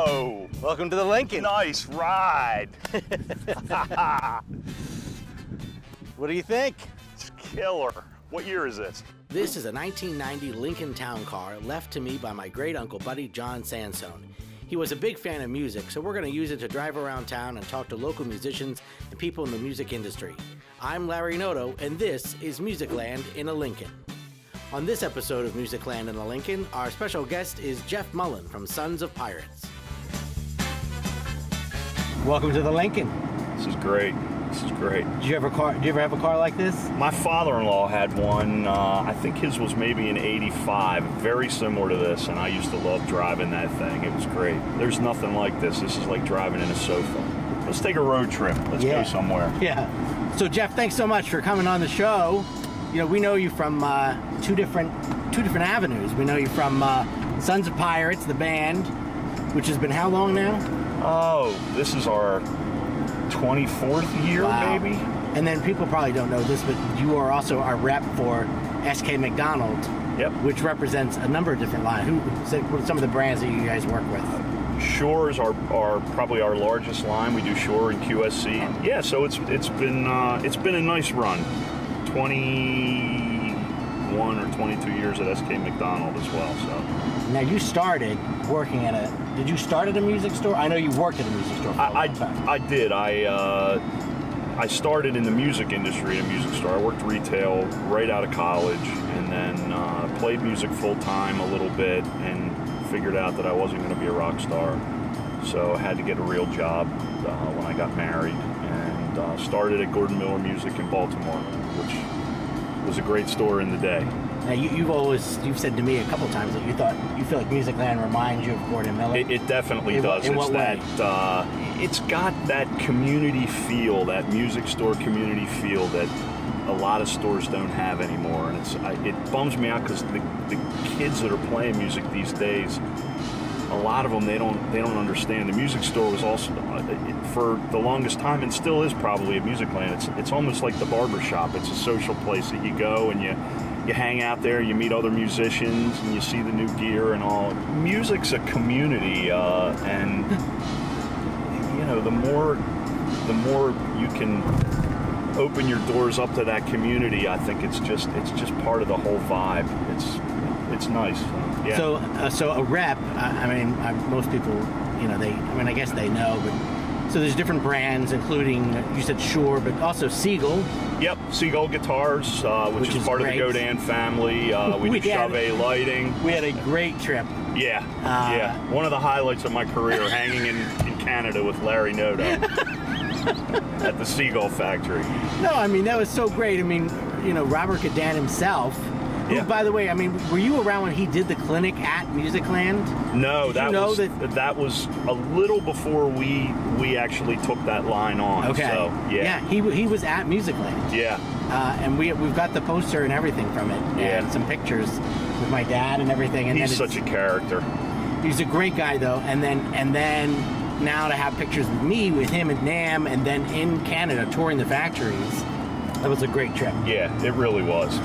Whoa! Welcome to the Lincoln. Nice ride. What do you think? It's killer. What year is this? This is a 1990 Lincoln Town Car left to me by my great-uncle Buddy John Sansone. He was a big fan of music, so we're going to use it to drive around town and talk to local musicians and people in the music industry. I'm Larry Noto, and this is Musicland in a Lincoln. On this episode of Musicland in a Lincoln, our special guest is Jeff Mullin from Sons of Pirates. Welcome to the Lincoln. This is great. This is great. Did you ever have a car like this? My father-in-law had one. I think his was maybe an '85, very similar to this, and I used to love driving that thing. It was great. There's nothing like this. This is like driving in a sofa. Let's take a road trip. Let's go somewhere. Yeah. So Jeff, thanks so much for coming on the show. You know, we know you from two different avenues. We know you from Sons of Pirates, the band, which has been how long now? Oh, this is our 24th year, maybe. And then people probably don't know this, but you are also our rep for SK McDonald, which represents a number of different lines. What are some of the brands that you guys work with? Shores are probably our largest line. We do Shore and QSC. Yeah, so it's been a nice run. 21 or 22 years at SK McDonald as well. So now you started working at did you start at a music store? I know you worked at a music store for a long time. I did. I started in the music industry at a music store. I worked retail right out of college, and then played music full time a little bit, and figured out that I wasn't going to be a rock star. So I had to get a real job when I got married, and started at Gordon Miller Music in Baltimore, which was a great store in the day. Now you've said to me a couple times that you feel like Musicland reminds you of Gordon Miller. It definitely does. In what way? It's got that community feel, that music store community feel that a lot of stores don't have anymore, and it bums me out because the kids that are playing music these days, a lot of them they don't understand. The music store was also for the longest time, and still is probably at Musicland. It's almost like the barber shop. It's a social place that you go and you hang out there, you meet other musicians, and you see the new gear and all. Music's a community, and you know, the more you can open your doors up to that community, I think it's just part of the whole vibe. It's nice. Yeah. So a rep. Most people, I guess they know, but. So there's different brands, including, you said Shore, but also Seagull. Yep, Seagull Guitars, which is part of the Godan family. We do Chauvet lighting. We had a great trip. Yeah, one of the highlights of my career, hanging in Canada with Larry Noto at the Seagull factory. No, that was so great. Robert Godan himself. Who, by the way, were you around when he did the clinic at Musicland? No, that was a little before we actually took that line on. Okay. So, yeah, he was at Musicland. Yeah. And we've got the poster and everything from it, and some pictures with my dad and everything. And he's such a character. He's a great guy, though. And then now to have pictures with me, with him at NAMM, and then in Canada touring the factories, that was a great trip. Yeah, it really was.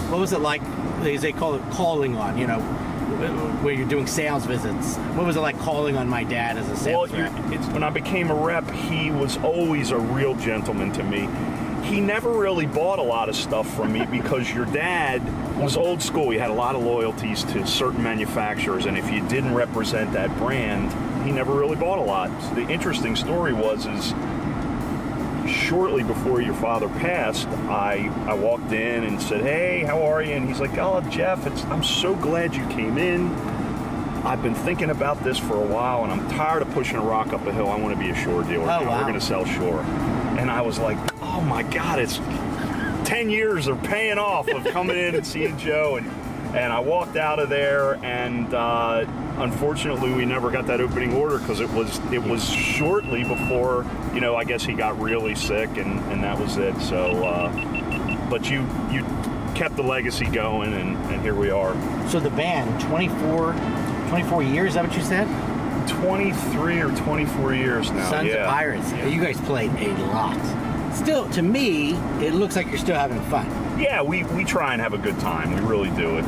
What was it like, as they call it, calling on, where you're doing sales visits? What was it like calling on my dad as a sales rep? When I became a rep, he was always a real gentleman to me. He never really bought a lot of stuff from me because your dad was old school. He had a lot of loyalties to certain manufacturers, and if you didn't represent that brand, he never really bought a lot. So the interesting story is shortly before your father passed, I walked in and said, "Hey, how are you?" And he's like, "Oh, Jeff, I'm so glad you came in. I've been thinking about this for a while, and I'm tired of pushing a rock up a hill. I want to be a Shore dealer. Oh, wow. We're going to sell Shore." And I was like, "Oh my God, it's 10 years of paying off of coming in and seeing Joe." And I walked out of there, and unfortunately, we never got that opening order because it was shortly before, I guess he got really sick, and that was it. So, but you kept the legacy going, and here we are. So the band, 24 years, is that what you said? 23 or 24 years now. Sons of Pirates. Yeah. You guys played a lot. still, to me, it looks like you're still having fun. Yeah, we try and have a good time. We really do.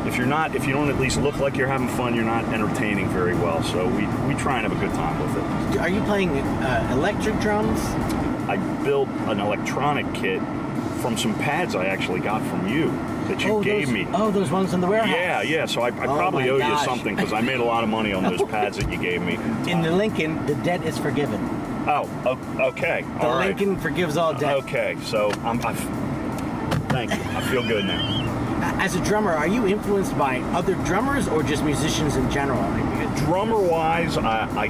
If you don't at least look like you're having fun, you're not entertaining very well. So we try and have a good time with it. Are you playing electric drums? I built an electronic kit from some pads I actually got from you that you gave me. Oh, those ones in the warehouse. Yeah. So I probably owe you something because I made a lot of money on those pads that you gave me. In the Lincoln, the debt is forgiven. Oh, okay. The Lincoln forgives all debt. Okay, so thank you. I feel good now. As a drummer, are you influenced by other drummers or just musicians in general? Drummer-wise, I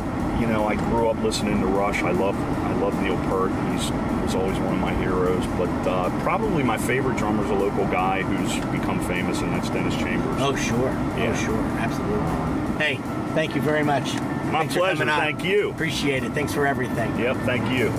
grew up listening to Rush. I love Neil Peart. He was always one of my heroes. But probably my favorite drummer is a local guy who's become famous, and that's Dennis Chambers. Oh, sure. Yeah. Oh, sure. Absolutely. Hey, thank you very much. My pleasure. Thank you. Appreciate it. Thanks for everything. Yep, thank you.